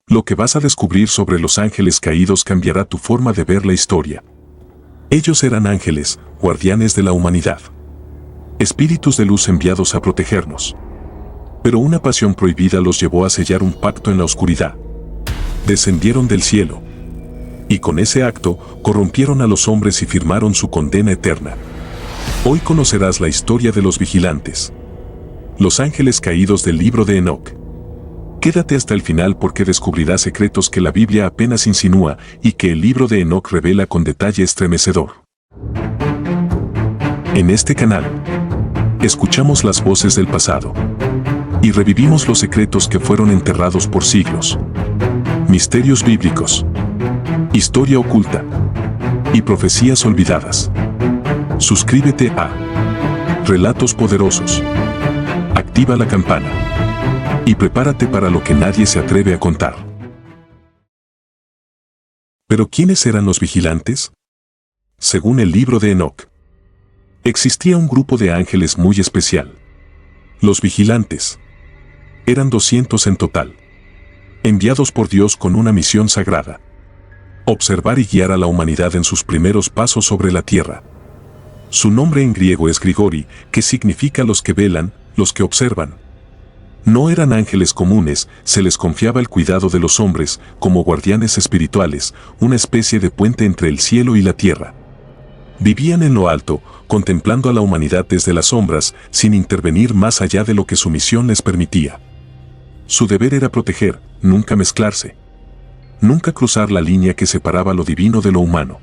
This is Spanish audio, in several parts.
Lo que vas a descubrir sobre los ángeles caídos cambiará tu forma de ver la historia. Ellos eran ángeles, guardianes de la humanidad. Espíritus de luz enviados a protegernos. Pero una pasión prohibida los llevó a sellar un pacto en la oscuridad. Descendieron del cielo. Y con ese acto, corrompieron a los hombres y firmaron su condena eterna. Hoy conocerás la historia de los vigilantes. Los ángeles caídos del libro de Enoc. Quédate hasta el final porque descubrirás secretos que la Biblia apenas insinúa y que el libro de Enoc revela con detalle estremecedor. En este canal, escuchamos las voces del pasado y revivimos los secretos que fueron enterrados por siglos. Misterios bíblicos, historia oculta y profecías olvidadas. Suscríbete a Relatos Poderosos. Activa la campana y prepárate para lo que nadie se atreve a contar. ¿Pero quiénes eran los vigilantes? Según el libro de Enoc, existía un grupo de ángeles muy especial. Los vigilantes. Eran 200 en total, enviados por Dios con una misión sagrada: observar y guiar a la humanidad en sus primeros pasos sobre la tierra. Su nombre en griego es Grigori, que significa los que velan, los que observan. No eran ángeles comunes, se les confiaba el cuidado de los hombres, como guardianes espirituales, una especie de puente entre el cielo y la tierra. Vivían en lo alto, contemplando a la humanidad desde las sombras, sin intervenir más allá de lo que su misión les permitía. Su deber era proteger, nunca mezclarse. Nunca cruzar la línea que separaba lo divino de lo humano.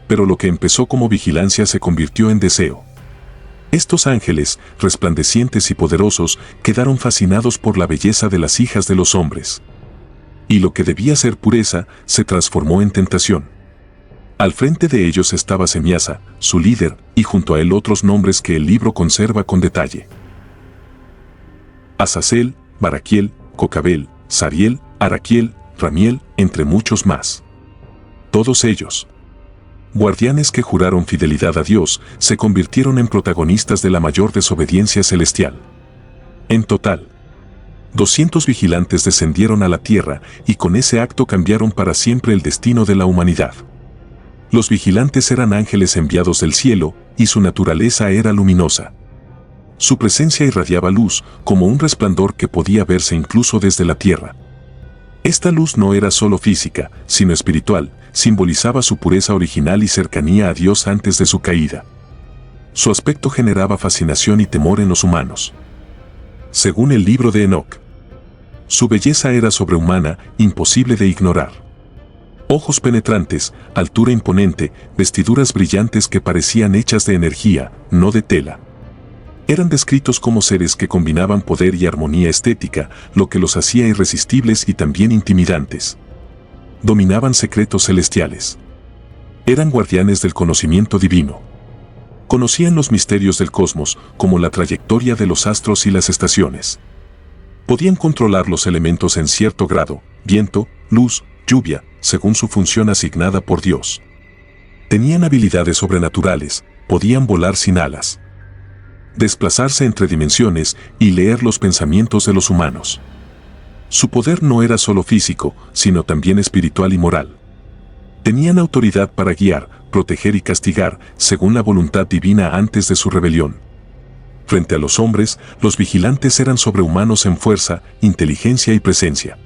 Pero lo que empezó como vigilancia se convirtió en deseo. Estos ángeles, resplandecientes y poderosos, quedaron fascinados por la belleza de las hijas de los hombres. Y lo que debía ser pureza, se transformó en tentación. Al frente de ellos estaba Semiasa, su líder, y junto a él otros nombres que el libro conserva con detalle: Azazel, Baraquiel, Cocabel, Sariel, Araquiel, Ramiel, entre muchos más. Todos ellos, guardianes que juraron fidelidad a Dios, se convirtieron en protagonistas de la mayor desobediencia celestial. En total, 200 vigilantes descendieron a la tierra y con ese acto cambiaron para siempre el destino de la humanidad. Los vigilantes eran ángeles enviados del cielo y su naturaleza era luminosa. Su presencia irradiaba luz como un resplandor que podía verse incluso desde la tierra. Esta luz no era solo física, sino espiritual, simbolizaba su pureza original y cercanía a Dios antes de su caída. Su aspecto generaba fascinación y temor en los humanos. Según el libro de Enoc, su belleza era sobrehumana, imposible de ignorar. Ojos penetrantes, altura imponente, vestiduras brillantes que parecían hechas de energía, no de tela. Eran descritos como seres que combinaban poder y armonía estética, lo que los hacía irresistibles y también intimidantes. Dominaban secretos celestiales. Eran guardianes del conocimiento divino. Conocían los misterios del cosmos, como la trayectoria de los astros y las estaciones. Podían controlar los elementos en cierto grado, viento, luz, lluvia, según su función asignada por Dios. Tenían habilidades sobrenaturales, podían volar sin alas, desplazarse entre dimensiones y leer los pensamientos de los humanos. Su poder no era solo físico, sino también espiritual y moral. Tenían autoridad para guiar, proteger y castigar, según la voluntad divina antes de su rebelión. Frente a los hombres, los vigilantes eran sobrehumanos en fuerza, inteligencia y presencia.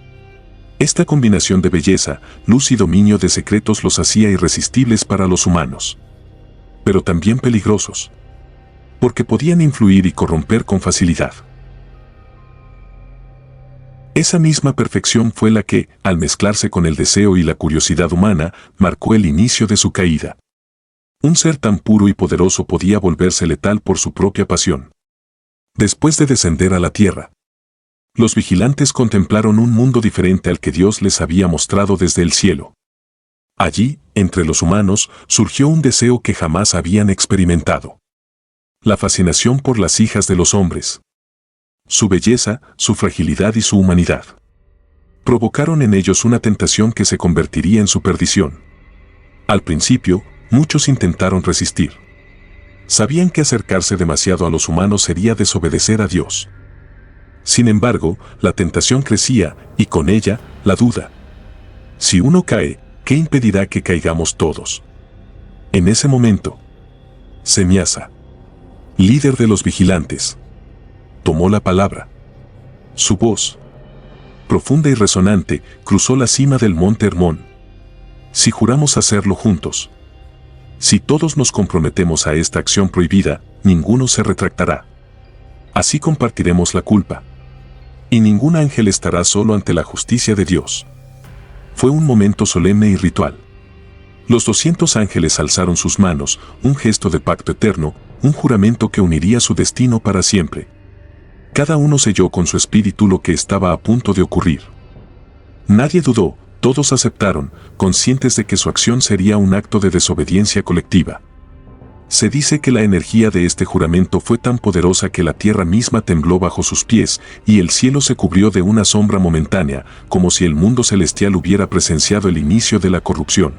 Esta combinación de belleza, luz y dominio de secretos los hacía irresistibles para los humanos. Pero también peligrosos, porque podían influir y corromper con facilidad. Esa misma perfección fue la que, al mezclarse con el deseo y la curiosidad humana, marcó el inicio de su caída. Un ser tan puro y poderoso podía volverse letal por su propia pasión. Después de descender a la tierra, los vigilantes contemplaron un mundo diferente al que Dios les había mostrado desde el cielo. Allí, entre los humanos, surgió un deseo que jamás habían experimentado: la fascinación por las hijas de los hombres. Su belleza, su fragilidad y su humanidad provocaron en ellos una tentación que se convertiría en su perdición. Al principio, muchos intentaron resistir. Sabían que acercarse demasiado a los humanos sería desobedecer a Dios. Sin embargo, la tentación crecía, y con ella, la duda. Si uno cae, ¿qué impedirá que caigamos todos? En ese momento, Semiasa, líder de los vigilantes, tomó la palabra. Su voz, profunda y resonante, cruzó la cima del monte Hermón. Si juramos hacerlo juntos, si todos nos comprometemos a esta acción prohibida, ninguno se retractará. Así compartiremos la culpa. Y ningún ángel estará solo ante la justicia de Dios. Fue un momento solemne y ritual. Los 200 ángeles alzaron sus manos, un gesto de pacto eterno, un juramento que uniría su destino para siempre. Cada uno selló con su espíritu lo que estaba a punto de ocurrir. Nadie dudó, todos aceptaron, conscientes de que su acción sería un acto de desobediencia colectiva. Se dice que la energía de este juramento fue tan poderosa que la tierra misma tembló bajo sus pies y el cielo se cubrió de una sombra momentánea, como si el mundo celestial hubiera presenciado el inicio de la corrupción.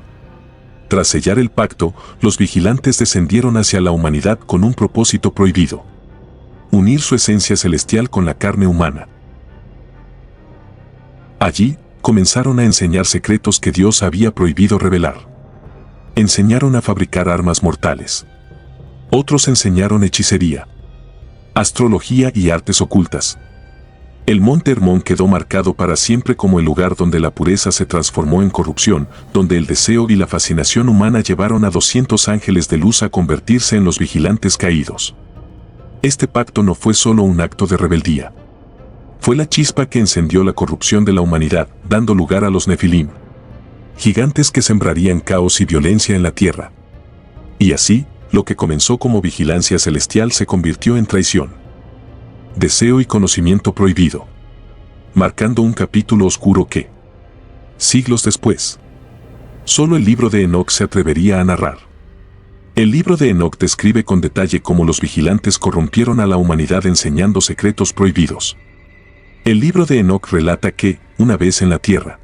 Tras sellar el pacto, los vigilantes descendieron hacia la humanidad con un propósito prohibido: unir su esencia celestial con la carne humana. Allí, comenzaron a enseñar secretos que Dios había prohibido revelar. Enseñaron a fabricar armas mortales. Otros enseñaron hechicería, astrología y artes ocultas. El monte Hermón quedó marcado para siempre como el lugar donde la pureza se transformó en corrupción, donde el deseo y la fascinación humana llevaron a 200 ángeles de luz a convertirse en los vigilantes caídos. Este pacto no fue solo un acto de rebeldía. Fue la chispa que encendió la corrupción de la humanidad, dando lugar a los Nefilim, gigantes que sembrarían caos y violencia en la tierra. Y así, lo que comenzó como vigilancia celestial se convirtió en traición, deseo y conocimiento prohibido, marcando un capítulo oscuro que, siglos después, solo el libro de Enoc se atrevería a narrar. El libro de Enoc describe con detalle cómo los vigilantes corrompieron a la humanidad enseñando secretos prohibidos. El libro de Enoc relata que, una vez en la tierra,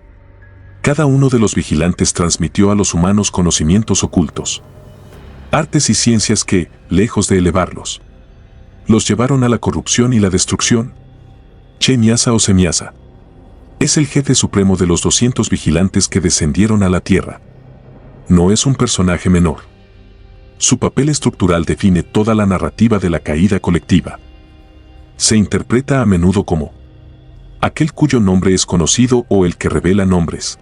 cada uno de los vigilantes transmitió a los humanos conocimientos ocultos, artes y ciencias que, lejos de elevarlos, los llevaron a la corrupción y la destrucción. Semiasa o Semiasa es el jefe supremo de los 200 vigilantes que descendieron a la tierra. No es un personaje menor. Su papel estructural define toda la narrativa de la caída colectiva. Se interpreta a menudo como aquel cuyo nombre es conocido o el que revela nombres.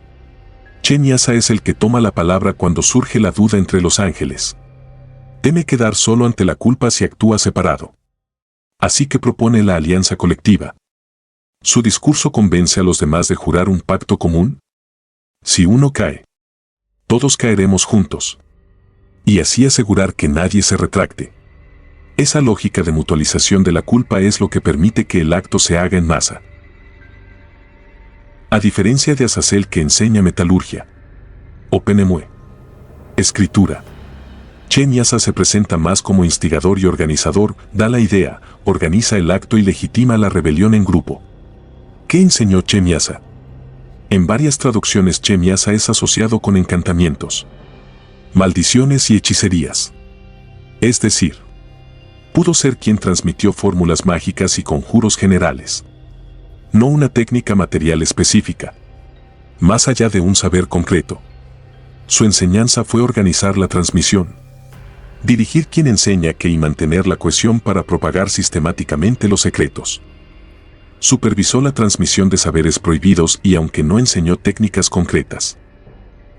Semiasa es el que toma la palabra cuando surge la duda entre los ángeles. Teme quedar solo ante la culpa si actúa separado. Así que propone la alianza colectiva. Su discurso convence a los demás de jurar un pacto común. Si uno cae, todos caeremos juntos. Y así asegurar que nadie se retracte. Esa lógica de mutualización de la culpa es lo que permite que el acto se haga en masa. A diferencia de Azazel, que enseña metalurgia, o Penemue, escritura, Semiasa se presenta más como instigador y organizador, da la idea, organiza el acto y legitima la rebelión en grupo. ¿Qué enseñó Semiasa? En varias traducciones Semiasa es asociado con encantamientos, maldiciones y hechicerías. Es decir, pudo ser quien transmitió fórmulas mágicas y conjuros generales. No una técnica material específica. Más allá de un saber concreto. Su enseñanza fue organizar la transmisión, dirigir quien enseña qué y mantener la cohesión para propagar sistemáticamente los secretos. Supervisó la transmisión de saberes prohibidos y aunque no enseñó técnicas concretas,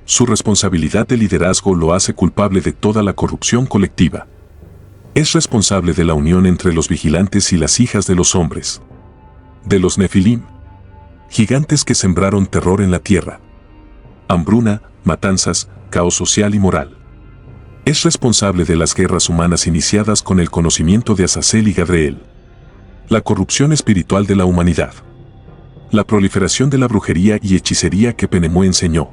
su responsabilidad de liderazgo lo hace culpable de toda la corrupción colectiva. Es responsable de la unión entre los vigilantes y las hijas de los hombres, de los Nefilim, gigantes que sembraron terror en la tierra, hambruna, matanzas, caos social y moral. Es responsable de las guerras humanas iniciadas con el conocimiento de Azazel y Gadriel, la corrupción espiritual de la humanidad, la proliferación de la brujería y hechicería que Penemue enseñó.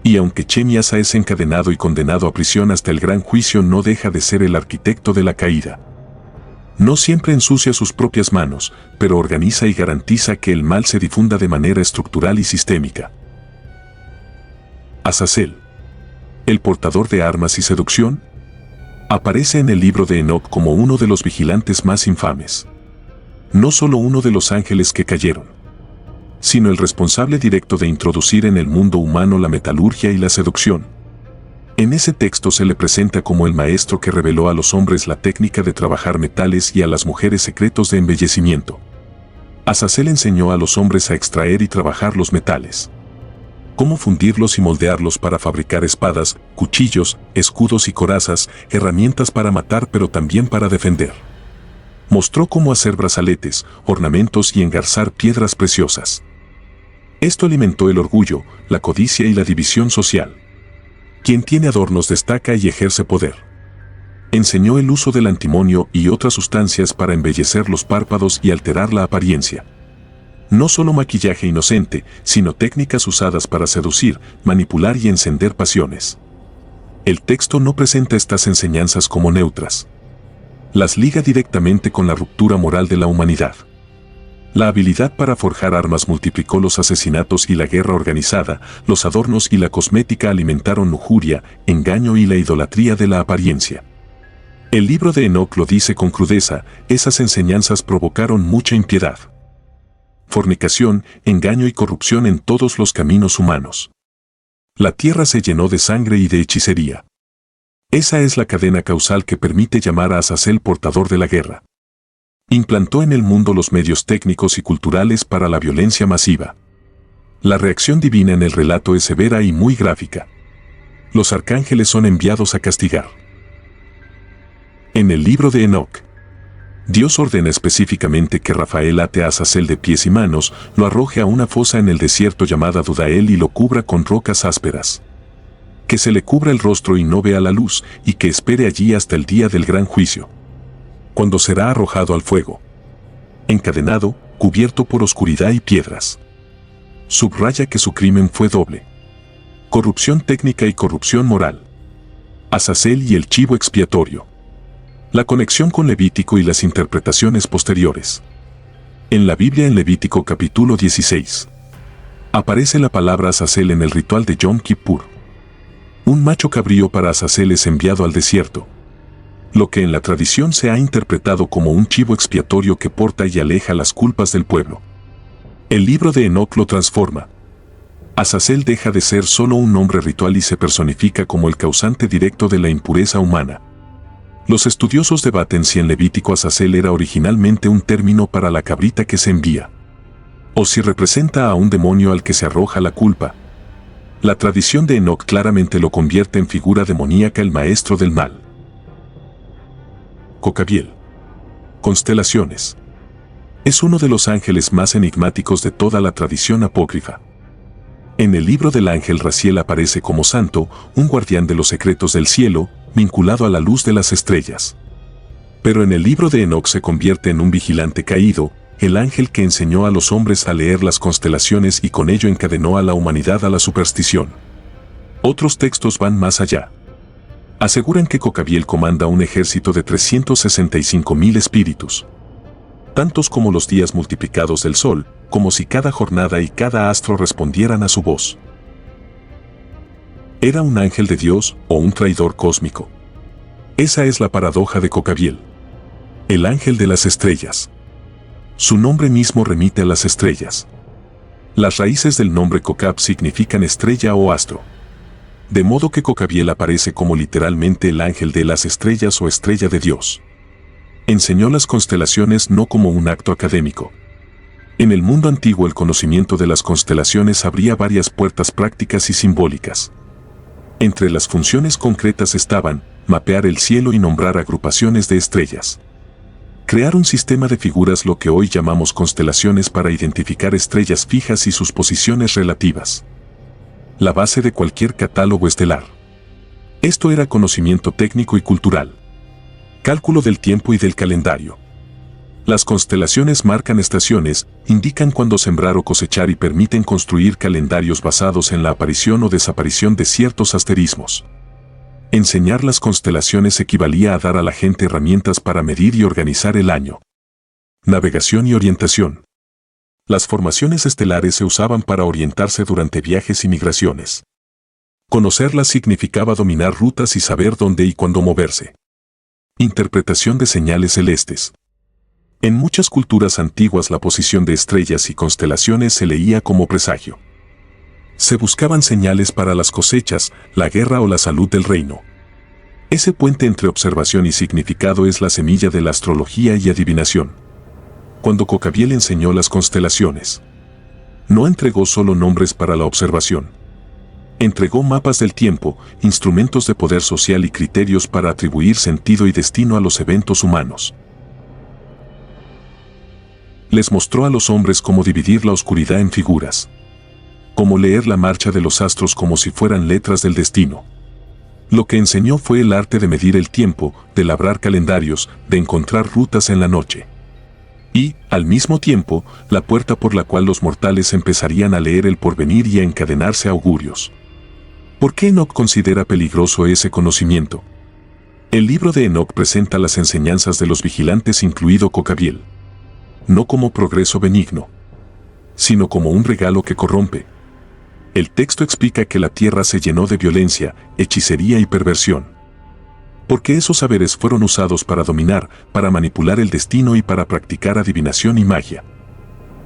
Y aunque Semiasa es encadenado y condenado a prisión hasta el gran juicio, no deja de ser el arquitecto de la caída. No siempre ensucia sus propias manos, pero organiza y garantiza que el mal se difunda de manera estructural y sistémica. Azazel, el portador de armas y seducción, aparece en el libro de Enoc como uno de los vigilantes más infames. No solo uno de los ángeles que cayeron, sino el responsable directo de introducir en el mundo humano la metalurgia y la seducción. En ese texto se le presenta como el maestro que reveló a los hombres la técnica de trabajar metales y a las mujeres secretos de embellecimiento. Azazel enseñó a los hombres a extraer y trabajar los metales. Cómo fundirlos y moldearlos para fabricar espadas, cuchillos, escudos y corazas, herramientas para matar pero también para defender. Mostró cómo hacer brazaletes, ornamentos y engarzar piedras preciosas. Esto alimentó el orgullo, la codicia y la división social. Quien tiene adornos destaca y ejerce poder. Enseñó el uso del antimonio y otras sustancias para embellecer los párpados y alterar la apariencia. No solo maquillaje inocente, sino técnicas usadas para seducir, manipular y encender pasiones. El texto no presenta estas enseñanzas como neutras. Las liga directamente con la ruptura moral de la humanidad. La habilidad para forjar armas multiplicó los asesinatos y la guerra organizada, los adornos y la cosmética alimentaron lujuria, engaño y la idolatría de la apariencia. El libro de Enoc lo dice con crudeza, esas enseñanzas provocaron mucha impiedad. Fornicación, engaño y corrupción en todos los caminos humanos. La tierra se llenó de sangre y de hechicería. Esa es la cadena causal que permite llamar a Azazel portador de la guerra. Implantó en el mundo los medios técnicos y culturales para la violencia masiva. La reacción divina en el relato es severa y muy gráfica. Los arcángeles son enviados a castigar. En el libro de Enoc, Dios ordena específicamente que Rafael ate a Azazel de pies y manos, lo arroje a una fosa en el desierto llamada Dudael y lo cubra con rocas ásperas. Que se le cubra el rostro y no vea la luz, y que espere allí hasta el día del gran juicio, cuando será arrojado al fuego. Encadenado, cubierto por oscuridad y piedras. Subraya que su crimen fue doble. Corrupción técnica y corrupción moral. Azazel y el chivo expiatorio. La conexión con Levítico y las interpretaciones posteriores. En la Biblia en Levítico capítulo 16. Aparece la palabra Azazel en el ritual de Yom Kippur. Un macho cabrío para Azazel es enviado al desierto. Lo que en la tradición se ha interpretado como un chivo expiatorio que porta y aleja las culpas del pueblo. El libro de Enoc lo transforma. Azazel deja de ser solo un nombre ritual y se personifica como el causante directo de la impureza humana. Los estudiosos debaten si en Levítico Azazel era originalmente un término para la cabrita que se envía, o si representa a un demonio al que se arroja la culpa. La tradición de Enoc claramente lo convierte en figura demoníaca, el maestro del mal. Cocabiel. Constelaciones. Es uno de los ángeles más enigmáticos de toda la tradición apócrifa. En el libro del ángel Raziel aparece como santo, un guardián de los secretos del cielo, vinculado a la luz de las estrellas. Pero en el libro de Enoc se convierte en un vigilante caído, el ángel que enseñó a los hombres a leer las constelaciones y con ello encadenó a la humanidad a la superstición. Otros textos van más allá. Aseguran que Cocabiel comanda un ejército de 365.000 espíritus. Tantos como los días multiplicados del sol, como si cada jornada y cada astro respondieran a su voz. ¿Era un ángel de Dios o un traidor cósmico? Esa es la paradoja de Cocabiel. El ángel de las estrellas. Su nombre mismo remite a las estrellas. Las raíces del nombre Cocab significan estrella o astro. De modo que Cocabiel aparece como literalmente el ángel de las estrellas o estrella de Dios. Enseñó las constelaciones no como un acto académico. En el mundo antiguo el conocimiento de las constelaciones abría varias puertas prácticas y simbólicas. Entre las funciones concretas estaban mapear el cielo y nombrar agrupaciones de estrellas. Crear un sistema de figuras, lo que hoy llamamos constelaciones, para identificar estrellas fijas y sus posiciones relativas. La base de cualquier catálogo estelar. Esto era conocimiento técnico y cultural. Cálculo del tiempo y del calendario. Las constelaciones marcan estaciones, indican cuándo sembrar o cosechar y permiten construir calendarios basados en la aparición o desaparición de ciertos asterismos. Enseñar las constelaciones equivalía a dar a la gente herramientas para medir y organizar el año. Navegación y orientación. Las formaciones estelares se usaban para orientarse durante viajes y migraciones. Conocerlas significaba dominar rutas y saber dónde y cuándo moverse. Interpretación de señales celestes. En muchas culturas antiguas la posición de estrellas y constelaciones se leía como presagio. Se buscaban señales para las cosechas, la guerra o la salud del reino. Ese puente entre observación y significado es la semilla de la astrología y adivinación. Cuando Cocabiel enseñó las constelaciones, no entregó solo nombres para la observación. Entregó mapas del tiempo, instrumentos de poder social y criterios para atribuir sentido y destino a los eventos humanos. Les mostró a los hombres cómo dividir la oscuridad en figuras, cómo leer la marcha de los astros como si fueran letras del destino. Lo que enseñó fue el arte de medir el tiempo, de labrar calendarios, de encontrar rutas en la noche. Y, al mismo tiempo, la puerta por la cual los mortales empezarían a leer el porvenir y a encadenarse a augurios. ¿Por qué Enoc considera peligroso ese conocimiento? El libro de Enoc presenta las enseñanzas de los vigilantes, incluido Cocabiel, no como progreso benigno, sino como un regalo que corrompe. El texto explica que la tierra se llenó de violencia, hechicería y perversión, porque esos saberes fueron usados para dominar, para manipular el destino y para practicar adivinación y magia.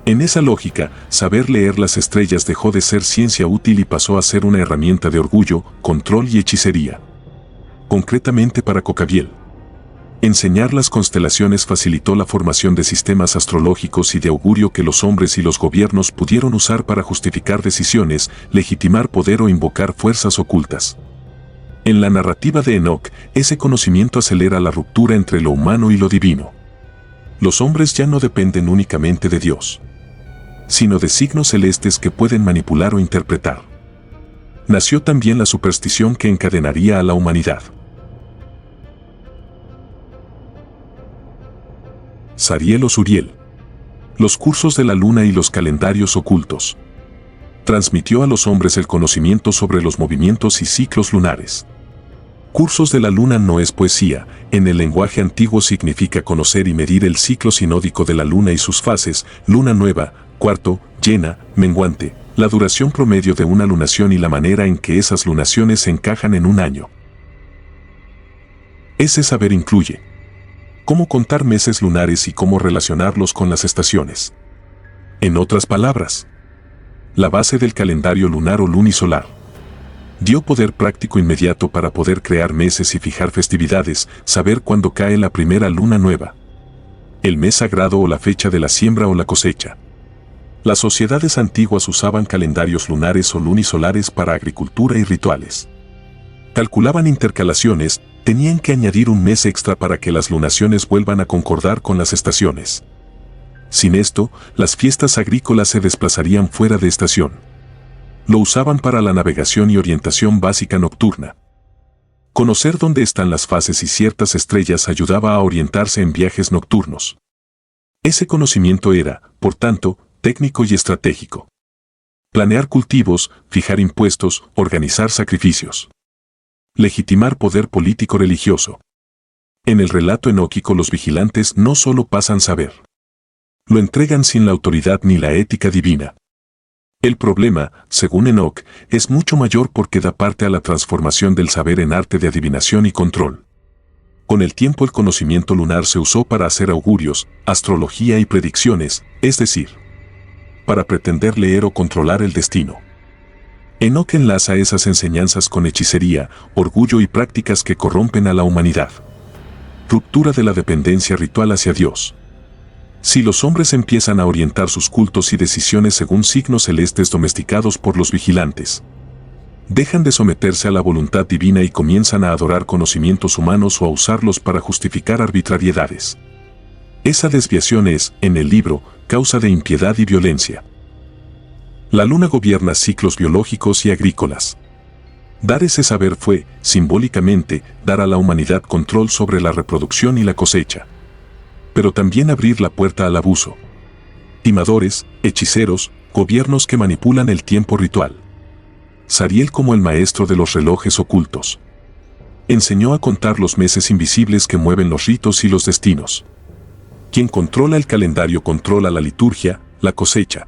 En esa lógica, saber leer las estrellas dejó de ser ciencia útil y pasó a ser una herramienta de orgullo, control y hechicería. Concretamente para Cocabiel, enseñar las constelaciones facilitó la formación de sistemas astrológicos y de augurio que los hombres y los gobiernos pudieron usar para justificar decisiones, legitimar poder o invocar fuerzas ocultas. En la narrativa de Enoc, ese conocimiento acelera la ruptura entre lo humano y lo divino. Los hombres ya no dependen únicamente de Dios, sino de signos celestes que pueden manipular o interpretar. Nació también la superstición que encadenaría a la humanidad. Sariel o Suriel. Los cursos de la luna y los calendarios ocultos. Transmitió a los hombres el conocimiento sobre los movimientos y ciclos lunares. Cursos de la luna no es poesía, en el lenguaje antiguo significa conocer y medir el ciclo sinódico de la luna y sus fases, luna nueva, cuarto, llena, menguante, la duración promedio de una lunación y la manera en que esas lunaciones se encajan en un año. Ese saber incluye cómo contar meses lunares y cómo relacionarlos con las estaciones. En otras palabras, la base del calendario lunar o lunisolar. Dio poder práctico inmediato para poder crear meses y fijar festividades, saber cuándo cae la primera luna nueva, el mes sagrado o la fecha de la siembra o la cosecha. Las sociedades antiguas usaban calendarios lunares o lunisolares para agricultura y rituales. Calculaban intercalaciones, tenían que añadir un mes extra para que las lunaciones vuelvan a concordar con las estaciones. Sin esto, las fiestas agrícolas se desplazarían fuera de estación. Lo usaban para la navegación y orientación básica nocturna. Conocer dónde están las fases y ciertas estrellas ayudaba a orientarse en viajes nocturnos. Ese conocimiento era, por tanto, técnico y estratégico. Planear cultivos, fijar impuestos, organizar sacrificios. Legitimar poder político religioso. En el relato enóquico los vigilantes no solo pasan saber, lo entregan sin la autoridad ni la ética divina. El problema, según Enoc, es mucho mayor porque da parte a la transformación del saber en arte de adivinación y control. Con el tiempo el conocimiento lunar se usó para hacer augurios, astrología y predicciones, es decir, para pretender leer o controlar el destino. Enoc enlaza esas enseñanzas con hechicería, orgullo y prácticas que corrompen a la humanidad. Ruptura de la dependencia ritual hacia Dios. Si los hombres empiezan a orientar sus cultos y decisiones según signos celestes domesticados por los vigilantes, dejan de someterse a la voluntad divina y comienzan a adorar conocimientos humanos o a usarlos para justificar arbitrariedades. Esa desviación es, en el libro, causa de impiedad y violencia. La luna gobierna ciclos biológicos y agrícolas. Dar ese saber fue, simbólicamente, dar a la humanidad control sobre la reproducción y la cosecha. Pero también abrir la puerta al abuso. Timadores, hechiceros, gobiernos que manipulan el tiempo ritual. Sariel como el maestro de los relojes ocultos. Enseñó a contar los meses invisibles que mueven los ritos y los destinos. Quien controla el calendario controla la liturgia, la cosecha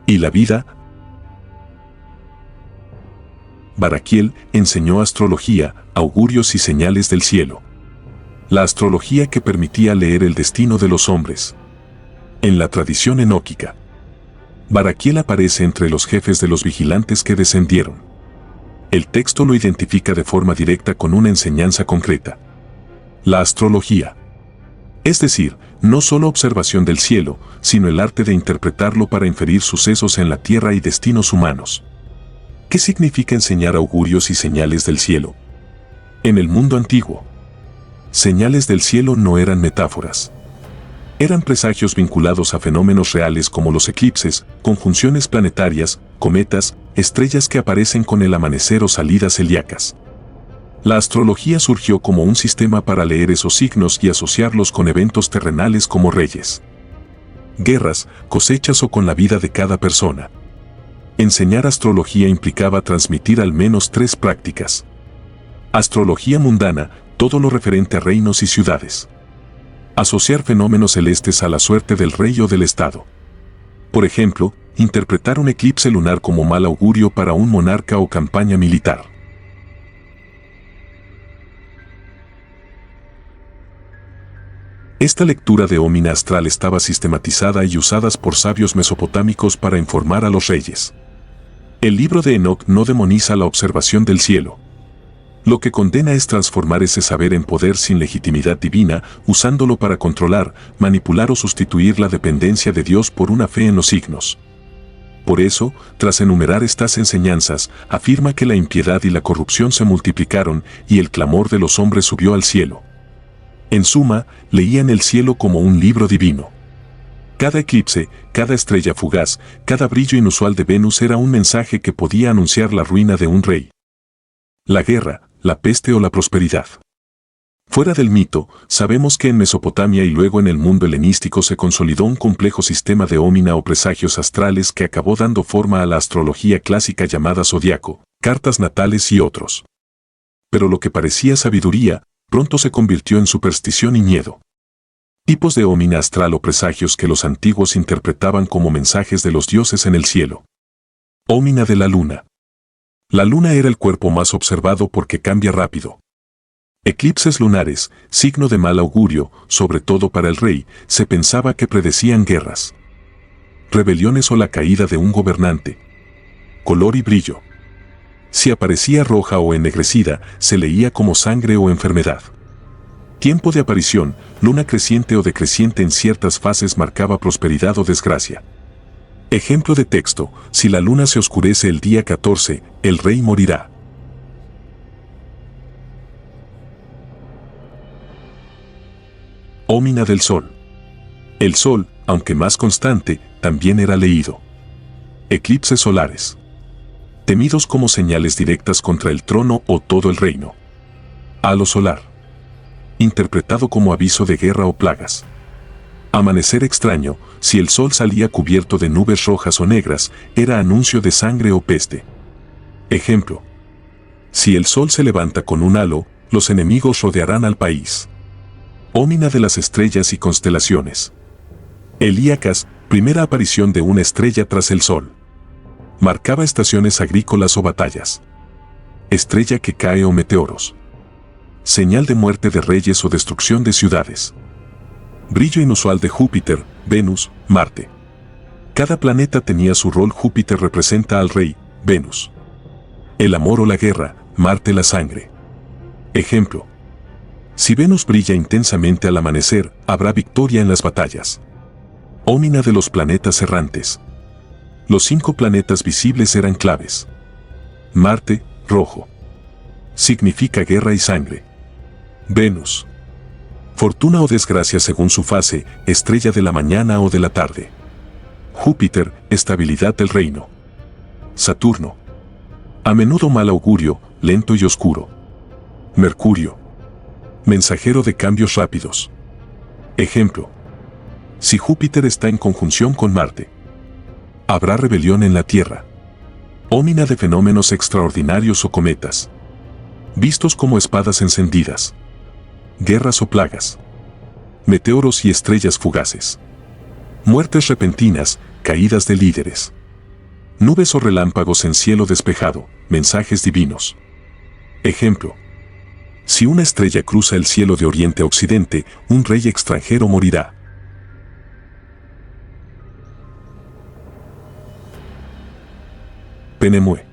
y la vida. Baraquiel enseñó astrología, augurios y señales del cielo. La astrología que permitía leer el destino de los hombres. En la tradición enóquica, Baraquiel aparece entre los jefes de los vigilantes que descendieron. El texto lo identifica de forma directa con una enseñanza concreta. La astrología. Es decir, no solo observación del cielo, sino el arte de interpretarlo para inferir sucesos en la tierra y destinos humanos. ¿Qué significa enseñar augurios y señales del cielo? En el mundo antiguo, señales del cielo no eran metáforas. Eran presagios vinculados a fenómenos reales como los eclipses, conjunciones planetarias, cometas, estrellas que aparecen con el amanecer o salidas celíacas. La astrología surgió como un sistema para leer esos signos y asociarlos con eventos terrenales como reyes, guerras, cosechas o con la vida de cada persona. Enseñar astrología implicaba transmitir al menos 3 prácticas. Astrología mundana, todo lo referente a reinos y ciudades. Asociar fenómenos celestes a la suerte del rey o del estado. Por ejemplo, interpretar un eclipse lunar como mal augurio para un monarca o campaña militar. Esta lectura de ómina astral estaba sistematizada y usada por sabios mesopotámicos para informar a los reyes. El libro de Enoc no demoniza la observación del cielo. Lo que condena es transformar ese saber en poder sin legitimidad divina, usándolo para controlar, manipular o sustituir la dependencia de Dios por una fe en los signos. Por eso, tras enumerar estas enseñanzas, afirma que la impiedad y la corrupción se multiplicaron y el clamor de los hombres subió al cielo. En suma, leían el cielo como un libro divino. Cada eclipse, cada estrella fugaz, cada brillo inusual de Venus era un mensaje que podía anunciar la ruina de un rey, la guerra, la peste o la prosperidad. Fuera del mito, sabemos que en Mesopotamia y luego en el mundo helenístico se consolidó un complejo sistema de ómina o presagios astrales que acabó dando forma a la astrología clásica llamada zodiaco, cartas natales y otros. Pero lo que parecía sabiduría, pronto se convirtió en superstición y miedo. Tipos de ómina astral o presagios que los antiguos interpretaban como mensajes de los dioses en el cielo. Ómina de la luna. La luna era el cuerpo más observado porque cambia rápido. Eclipses lunares, signo de mal augurio, sobre todo para el rey, se pensaba que predecían guerras, rebeliones o la caída de un gobernante. Color y brillo. Si aparecía roja o ennegrecida, se leía como sangre o enfermedad. Tiempo de aparición, luna creciente o decreciente en ciertas fases marcaba prosperidad o desgracia. Ejemplo de texto: si la luna se oscurece el día 14, el rey morirá. Ómina del sol. El sol, aunque más constante, también era leído. Eclipses solares. Temidos como señales directas contra el trono o todo el reino. Halo solar. Interpretado como aviso de guerra o plagas. Amanecer extraño, si el sol salía cubierto de nubes rojas o negras, era anuncio de sangre o peste. Ejemplo: si el sol se levanta con un halo, los enemigos rodearán al país. Ómina de las estrellas y constelaciones. Helíacas, primera aparición de una estrella tras el sol. Marcaba estaciones agrícolas o batallas. Estrella que cae o meteoros. Señal de muerte de reyes o destrucción de ciudades. Brillo inusual de Júpiter, Venus, Marte. Cada planeta tenía su rol. Júpiter representa al rey, Venus el amor o la guerra, Marte la sangre. Ejemplo: si Venus brilla intensamente al amanecer, habrá victoria en las batallas. Ómina de los planetas errantes. Los 5 planetas visibles eran claves. Marte, rojo. Significa guerra y sangre. Venus. Fortuna o desgracia según su fase, estrella de la mañana o de la tarde. Júpiter, estabilidad del reino. Saturno. A menudo mal augurio, lento y oscuro. Mercurio. Mensajero de cambios rápidos. Ejemplo: si Júpiter está en conjunción con Marte, habrá rebelión en la Tierra. Ómina de fenómenos extraordinarios o cometas. Vistos como espadas encendidas. Guerras o plagas. Meteoros y estrellas fugaces. Muertes repentinas, caídas de líderes. Nubes o relámpagos en cielo despejado, mensajes divinos. Ejemplo: Si una estrella cruza el cielo de oriente a occidente, un rey extranjero morirá. Penemue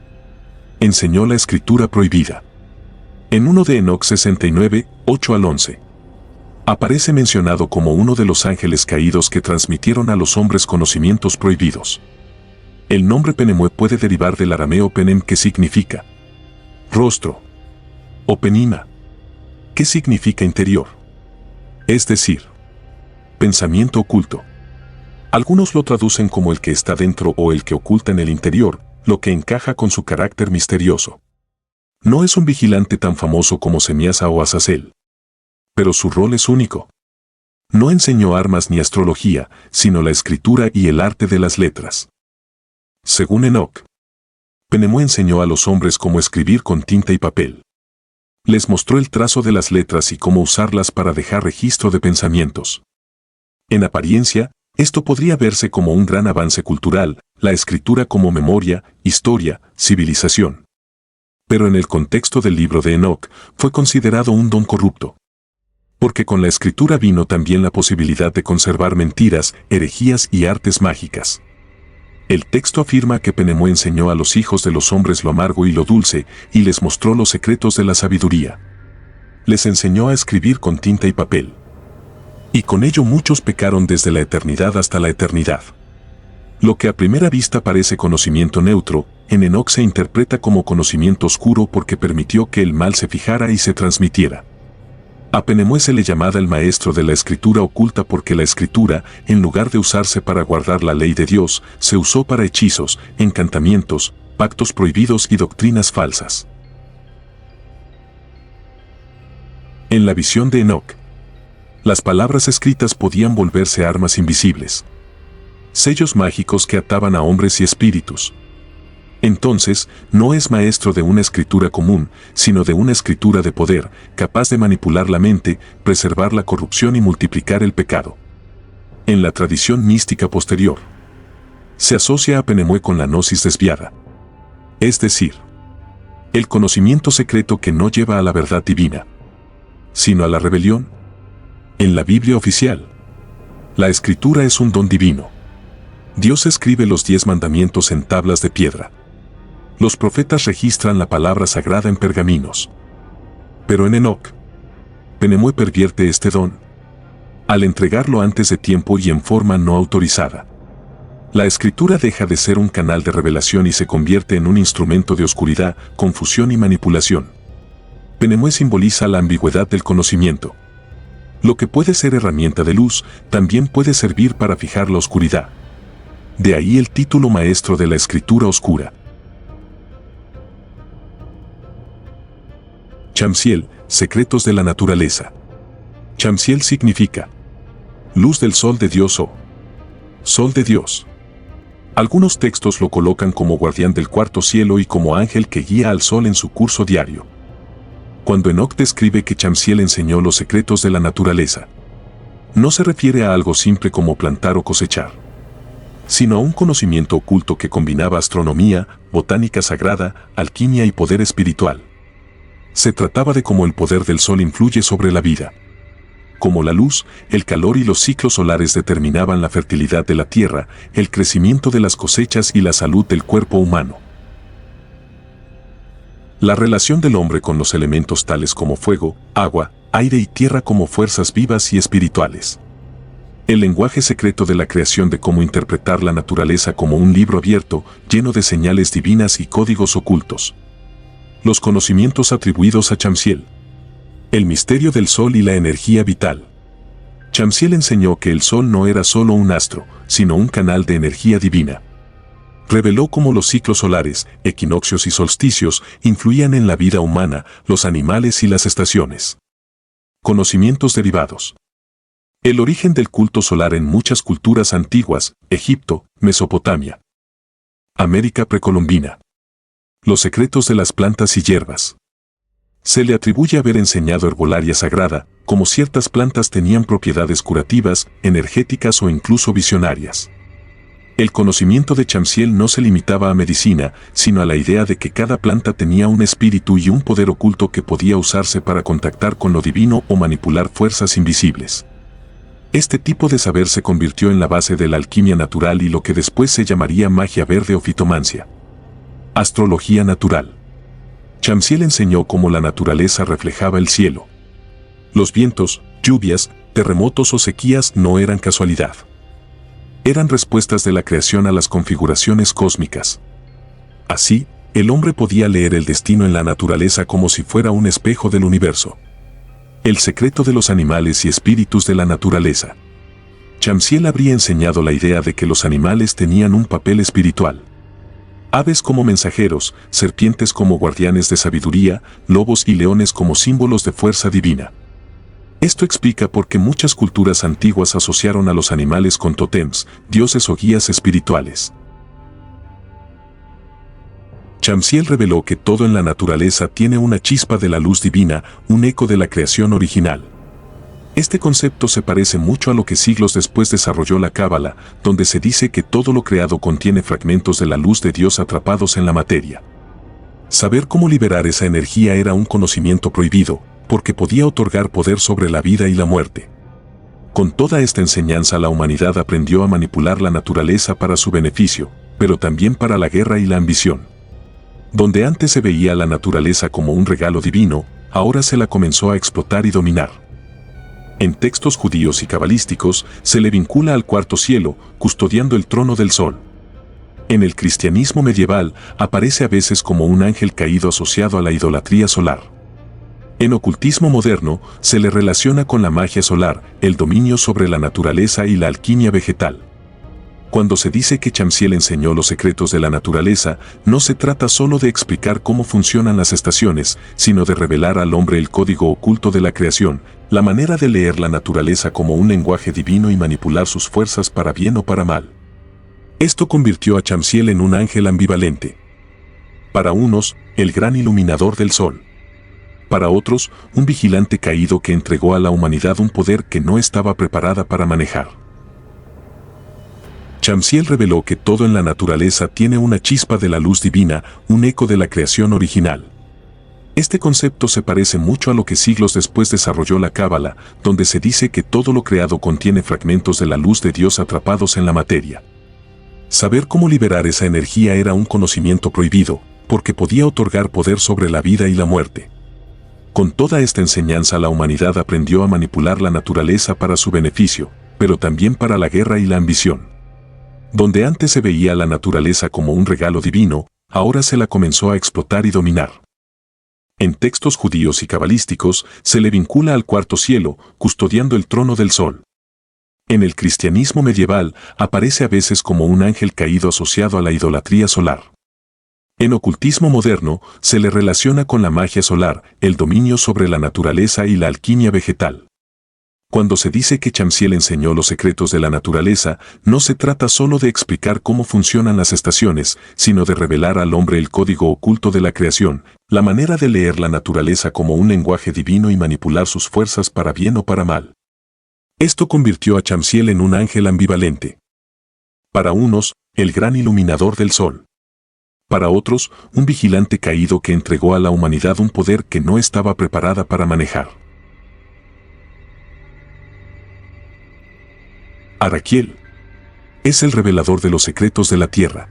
enseñó la escritura prohibida. En 1 de Enoc 69, 8 al 11. Aparece mencionado como uno de los ángeles caídos que transmitieron a los hombres conocimientos prohibidos. El nombre Penemue puede derivar del arameo penem, que significa rostro, o penima, que significa interior, es decir, pensamiento oculto. Algunos lo traducen como el que está dentro o el que oculta en el interior, lo que encaja con su carácter misterioso. No es un vigilante tan famoso como Semiasa o Azazel, pero su rol es único. No enseñó armas ni astrología, sino la escritura y el arte de las letras. Según Enoc, Penemue enseñó a los hombres cómo escribir con tinta y papel. Les mostró el trazo de las letras y cómo usarlas para dejar registro de pensamientos. En apariencia, esto podría verse como un gran avance cultural, la escritura como memoria, historia, civilización. Pero en el contexto del libro de Enoc, fue considerado un don corrupto. Porque con la escritura vino también la posibilidad de conservar mentiras, herejías y artes mágicas. El texto afirma que Penemue enseñó a los hijos de los hombres lo amargo y lo dulce, y les mostró los secretos de la sabiduría. Les enseñó a escribir con tinta y papel. Y con ello muchos pecaron desde la eternidad hasta la eternidad. Lo que a primera vista parece conocimiento neutro, en Enoc se interpreta como conocimiento oscuro porque permitió que el mal se fijara y se transmitiera. A Penemue se le llamaba el maestro de la escritura oculta porque la escritura, en lugar de usarse para guardar la ley de Dios, se usó para hechizos, encantamientos, pactos prohibidos y doctrinas falsas. En la visión de Enoc, las palabras escritas podían volverse armas invisibles. Sellos mágicos que ataban a hombres y espíritus. Entonces, no es maestro de una escritura común, sino de una escritura de poder, capaz de manipular la mente, preservar la corrupción y multiplicar el pecado. En la tradición mística posterior, se asocia a Penemue con la gnosis desviada. Es decir, el conocimiento secreto que no lleva a la verdad divina, sino a la rebelión. En la Biblia oficial, la escritura es un don divino. Dios escribe los 10 mandamientos en tablas de piedra. Los profetas registran la palabra sagrada en pergaminos. Pero en Enoc, Penemue pervierte este don al entregarlo antes de tiempo y en forma no autorizada. La escritura deja de ser un canal de revelación y se convierte en un instrumento de oscuridad, confusión y manipulación. Penemue simboliza la ambigüedad del conocimiento. Lo que puede ser herramienta de luz, también puede servir para fijar la oscuridad. De ahí el título maestro de la escritura oscura. Shamsiel, secretos de la naturaleza. Shamsiel significa luz del sol de Dios o sol de Dios. Algunos textos lo colocan como guardián del cuarto cielo y como ángel que guía al sol en su curso diario. Cuando Enoc describe que Shamsiel enseñó los secretos de la naturaleza, no se refiere a algo simple como plantar o cosechar, sino a un conocimiento oculto que combinaba astronomía, botánica sagrada, alquimia y poder espiritual. Se trataba de cómo el poder del sol influye sobre la vida. Como la luz, el calor y los ciclos solares determinaban la fertilidad de la tierra, el crecimiento de las cosechas y la salud del cuerpo humano. La relación del hombre con los elementos tales como fuego, agua, aire y tierra como fuerzas vivas y espirituales. El lenguaje secreto de la creación de cómo interpretar la naturaleza como un libro abierto, lleno de señales divinas y códigos ocultos. Los conocimientos atribuidos a Shamsiel. El misterio del sol y la energía vital. Shamsiel enseñó que el sol no era solo un astro, sino un canal de energía divina. Reveló cómo los ciclos solares, equinoccios y solsticios influían en la vida humana, los animales y las estaciones. Conocimientos derivados. El origen del culto solar en muchas culturas antiguas, Egipto, Mesopotamia, América precolombina. Los secretos de las plantas y hierbas. Se le atribuye haber enseñado herbolaria sagrada, como ciertas plantas tenían propiedades curativas, energéticas o incluso visionarias. El conocimiento de Shamsiel no se limitaba a medicina, sino a la idea de que cada planta tenía un espíritu y un poder oculto que podía usarse para contactar con lo divino o manipular fuerzas invisibles. Este tipo de saber se convirtió en la base de la alquimia natural y lo que después se llamaría magia verde o fitomancia. Astrología natural. Shamsiel enseñó cómo la naturaleza reflejaba el cielo. Los vientos, lluvias, terremotos o sequías no eran casualidad. Eran respuestas de la creación a las configuraciones cósmicas. Así, el hombre podía leer el destino en la naturaleza como si fuera un espejo del universo. El secreto de los animales y espíritus de la naturaleza. Shamsiel habría enseñado la idea de que los animales tenían un papel espiritual. Aves como mensajeros, serpientes como guardianes de sabiduría, lobos y leones como símbolos de fuerza divina. Esto explica por qué muchas culturas antiguas asociaron a los animales con tótems, dioses o guías espirituales. Shamsiel reveló que todo en la naturaleza tiene una chispa de la luz divina, un eco de la creación original. Este concepto se parece mucho a lo que siglos después desarrolló la Cábala, donde se dice que todo lo creado contiene fragmentos de la luz de Dios atrapados en la materia. Saber cómo liberar esa energía era un conocimiento prohibido, porque podía otorgar poder sobre la vida y la muerte. Con toda esta enseñanza la humanidad aprendió a manipular la naturaleza para su beneficio, pero también para la guerra y la ambición. Donde antes se veía la naturaleza como un regalo divino, ahora se la comenzó a explotar y dominar. En textos judíos y cabalísticos se le vincula al cuarto cielo, custodiando el trono del sol. En el cristianismo medieval aparece a veces como un ángel caído asociado a la idolatría solar. En ocultismo moderno se le relaciona con la magia solar, el dominio sobre la naturaleza y la alquimia vegetal. Cuando se dice que Shamsiel enseñó los secretos de la naturaleza, no se trata solo de explicar cómo funcionan las estaciones, sino de revelar al hombre el código oculto de la creación, la manera de leer la naturaleza como un lenguaje divino y manipular sus fuerzas para bien o para mal. Esto convirtió a Shamsiel en un ángel ambivalente. Para unos, el gran iluminador del sol. Para otros, un vigilante caído que entregó a la humanidad un poder que no estaba preparada para manejar. Shamsiel reveló que todo en la naturaleza tiene una chispa de la luz divina, un eco de la creación original. Este concepto se parece mucho a lo que siglos después desarrolló la Cábala, donde se dice que todo lo creado contiene fragmentos de la luz de Dios atrapados en la materia. Saber cómo liberar esa energía era un conocimiento prohibido, porque podía otorgar poder sobre la vida y la muerte. Con toda esta enseñanza la humanidad aprendió a manipular la naturaleza para su beneficio, pero también para la guerra y la ambición. Donde antes se veía la naturaleza como un regalo divino, ahora se la comenzó a explotar y dominar. En textos judíos y cabalísticos se le vincula al cuarto cielo, custodiando el trono del sol. En el cristianismo medieval aparece a veces como un ángel caído asociado a la idolatría solar. En ocultismo moderno se le relaciona con la magia solar, el dominio sobre la naturaleza y la alquimia vegetal. Cuando se dice que Shamsiel enseñó los secretos de la naturaleza, no se trata solo de explicar cómo funcionan las estaciones, sino de revelar al hombre el código oculto de la creación, la manera de leer la naturaleza como un lenguaje divino y manipular sus fuerzas para bien o para mal. Esto convirtió a Shamsiel en un ángel ambivalente. Para unos, el gran iluminador del sol. Para otros, un vigilante caído que entregó a la humanidad un poder que no estaba preparada para manejar. Araquiel es el revelador de los secretos de la tierra.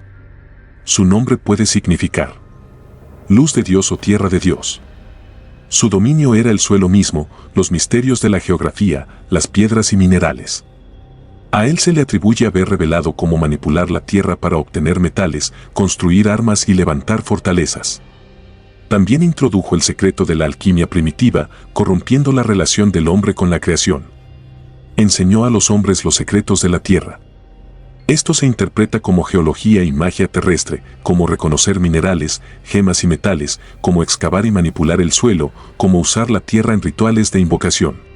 Su nombre puede significar luz de Dios o tierra de Dios. Su dominio era el suelo mismo, los misterios de la geografía, las piedras y minerales. A él se le atribuye haber revelado cómo manipular la tierra para obtener metales, construir armas y levantar fortalezas. También introdujo el secreto de la alquimia primitiva, corrompiendo la relación del hombre con la creación. Enseñó a los hombres los secretos de la tierra. Esto se interpreta como geología y magia terrestre, como reconocer minerales, gemas y metales, como excavar y manipular el suelo, como usar la tierra en rituales de invocación.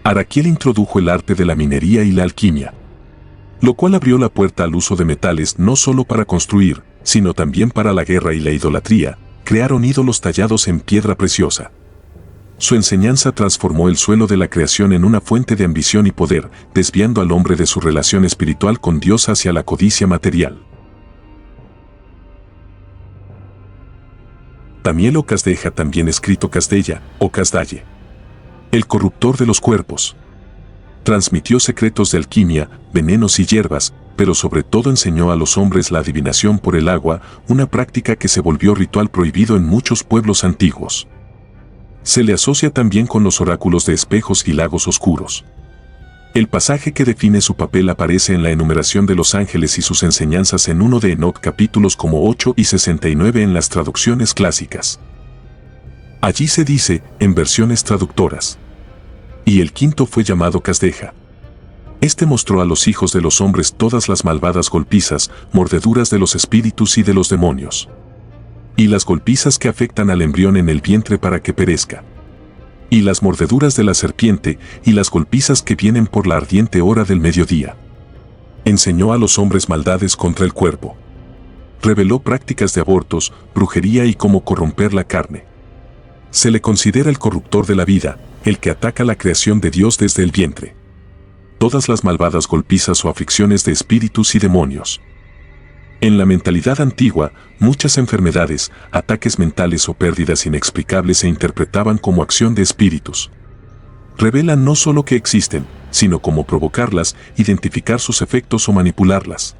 Araquiel introdujo el arte de la minería y la alquimia, lo cual abrió la puerta al uso de metales no solo para construir, sino también para la guerra y la idolatría. Crearon ídolos tallados en piedra preciosa. Su enseñanza transformó el suelo de la creación en una fuente de ambición y poder, desviando al hombre de su relación espiritual con Dios hacia la codicia material. Damiel o Casdeja, también escrito Casdella o Casdalle. El corruptor de los cuerpos. Transmitió secretos de alquimia, venenos y hierbas, pero sobre todo enseñó a los hombres la adivinación por el agua, una práctica que se volvió ritual prohibido en muchos pueblos antiguos. Se le asocia también con los oráculos de espejos y lagos oscuros. El pasaje que define su papel aparece en la enumeración de los ángeles y sus enseñanzas en 1 de Enoc capítulos como 8 y 69 en las traducciones clásicas. Allí se dice, en versiones traductoras: y el quinto fue llamado Casdeja. Este mostró a los hijos de los hombres todas las malvadas golpizas, mordeduras de los espíritus y de los demonios. Y las golpizas que afectan al embrión en el vientre para que perezca. Y las mordeduras de la serpiente, y las golpizas que vienen por la ardiente hora del mediodía. Enseñó a los hombres maldades contra el cuerpo. Reveló prácticas de abortos, brujería y cómo corromper la carne. Se le considera el corruptor de la vida, el que ataca la creación de Dios desde el vientre. Todas las malvadas golpizas o aflicciones de espíritus y demonios. En la mentalidad antigua, muchas enfermedades, ataques mentales o pérdidas inexplicables se interpretaban como acción de espíritus. Revelan no solo que existen, sino cómo provocarlas, identificar sus efectos o manipularlas.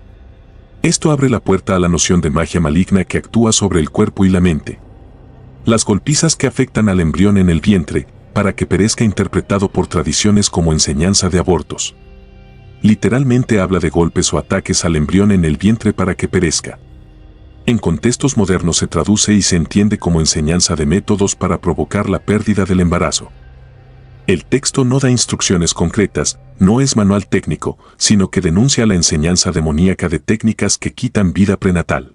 Esto abre la puerta a la noción de magia maligna que actúa sobre el cuerpo y la mente. Las golpizas que afectan al embrión en el vientre, para que perezca, interpretado por tradiciones como enseñanza de abortos. Literalmente habla de golpes o ataques al embrión en el vientre para que perezca. En contextos modernos se traduce y se entiende como enseñanza de métodos para provocar la pérdida del embarazo. El texto no da instrucciones concretas, no es manual técnico, sino que denuncia la enseñanza demoníaca de técnicas que quitan vida prenatal.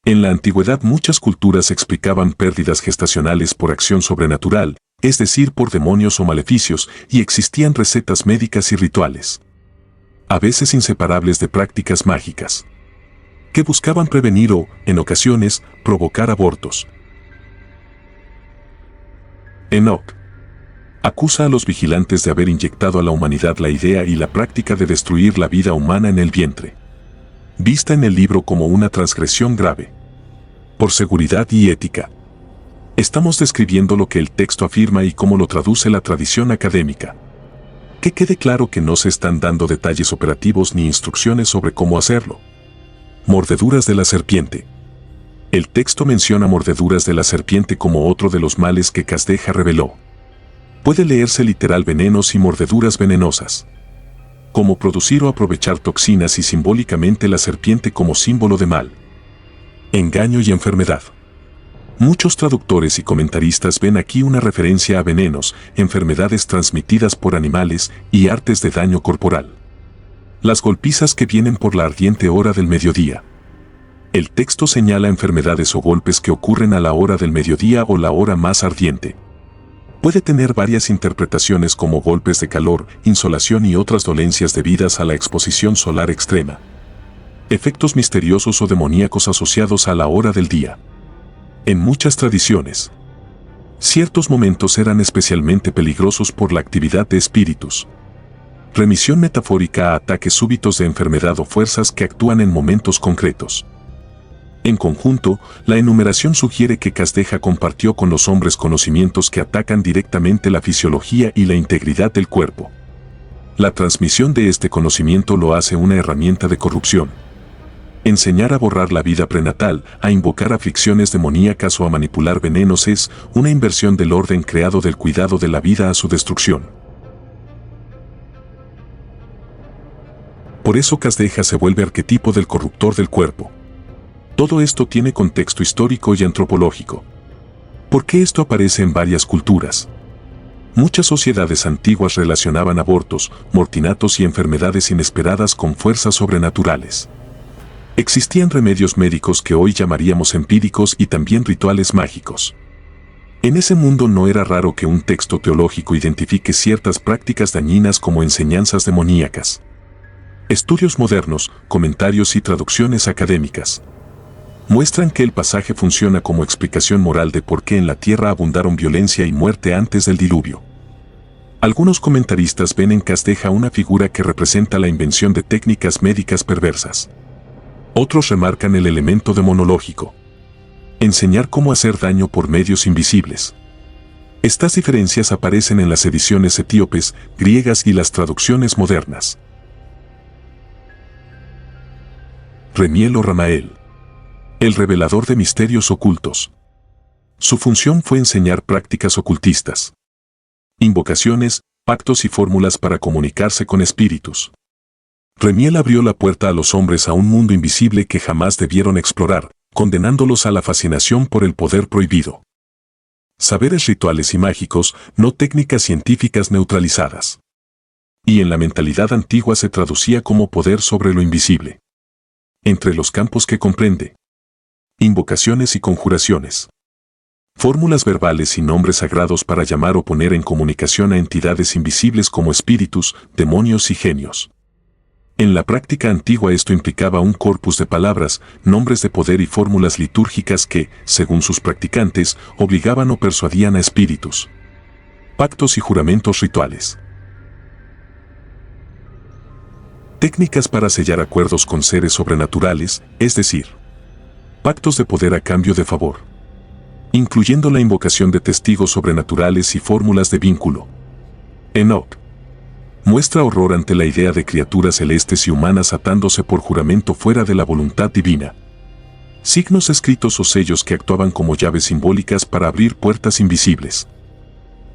En la antigüedad muchas culturas explicaban pérdidas gestacionales por acción sobrenatural, es decir, por demonios o maleficios, y existían recetas médicas y rituales, a veces inseparables de prácticas mágicas, que buscaban prevenir o, en ocasiones, provocar abortos. Enoc acusa a los vigilantes de haber inyectado a la humanidad la idea y la práctica de destruir la vida humana en el vientre, vista en el libro como una transgresión grave. Por seguridad y ética, estamos describiendo lo que el texto afirma y cómo lo traduce la tradición académica. Que quede claro que no se están dando detalles operativos ni instrucciones sobre cómo hacerlo. Mordeduras de la serpiente. El texto menciona mordeduras de la serpiente como otro de los males que Casdeja reveló. Puede leerse literal venenos y mordeduras venenosas. Como producir o aprovechar toxinas y simbólicamente la serpiente como símbolo de mal, engaño y enfermedad. Muchos traductores y comentaristas ven aquí una referencia a venenos, enfermedades transmitidas por animales y artes de daño corporal. Las golpizas que vienen por la ardiente hora del mediodía. El texto señala enfermedades o golpes que ocurren a la hora del mediodía o la hora más ardiente. Puede tener varias interpretaciones como golpes de calor, insolación y otras dolencias debidas a la exposición solar extrema. Efectos misteriosos o demoníacos asociados a la hora del día. En muchas tradiciones, ciertos momentos eran especialmente peligrosos por la actividad de espíritus. Remisión metafórica a ataques súbitos de enfermedad o fuerzas que actúan en momentos concretos. En conjunto, la enumeración sugiere que Casdeja compartió con los hombres conocimientos que atacan directamente la fisiología y la integridad del cuerpo. La transmisión de este conocimiento lo hace una herramienta de corrupción. Enseñar a borrar la vida prenatal, a invocar aflicciones demoníacas o a manipular venenos es una inversión del orden creado del cuidado de la vida a su destrucción. Por eso Casdeja se vuelve arquetipo del corruptor del cuerpo. Todo esto tiene contexto histórico y antropológico. ¿Por qué esto aparece en varias culturas? Muchas sociedades antiguas relacionaban abortos, mortinatos y enfermedades inesperadas con fuerzas sobrenaturales. Existían remedios médicos que hoy llamaríamos empíricos y también rituales mágicos. En ese mundo no era raro que un texto teológico identifique ciertas prácticas dañinas como enseñanzas demoníacas. Estudios modernos, comentarios y traducciones académicas muestran que el pasaje funciona como explicación moral de por qué en la tierra abundaron violencia y muerte antes del diluvio. Algunos comentaristas ven en Casdeja una figura que representa la invención de técnicas médicas perversas. Otros remarcan el elemento demonológico. Enseñar cómo hacer daño por medios invisibles. Estas diferencias aparecen en las ediciones etíopes, griegas y las traducciones modernas. Remiel o Ramael. El revelador de misterios ocultos. Su función fue enseñar prácticas ocultistas. Invocaciones, pactos y fórmulas para comunicarse con espíritus. Remiel abrió la puerta a los hombres a un mundo invisible que jamás debieron explorar, condenándolos a la fascinación por el poder prohibido. Saberes rituales y mágicos, no técnicas científicas neutralizadas. Y en la mentalidad antigua se traducía como poder sobre lo invisible. Entre los campos que comprende. Invocaciones y conjuraciones. Fórmulas verbales y nombres sagrados para llamar o poner en comunicación a entidades invisibles como espíritus, demonios y genios. En la práctica antigua esto implicaba un corpus de palabras, nombres de poder y fórmulas litúrgicas que, según sus practicantes, obligaban o persuadían a espíritus. Pactos y juramentos rituales. Técnicas para sellar acuerdos con seres sobrenaturales, es decir, pactos de poder a cambio de favor, incluyendo la invocación de testigos sobrenaturales y fórmulas de vínculo. Enoch muestra horror ante la idea de criaturas celestes y humanas atándose por juramento fuera de la voluntad divina. Signos escritos o sellos que actuaban como llaves simbólicas para abrir puertas invisibles.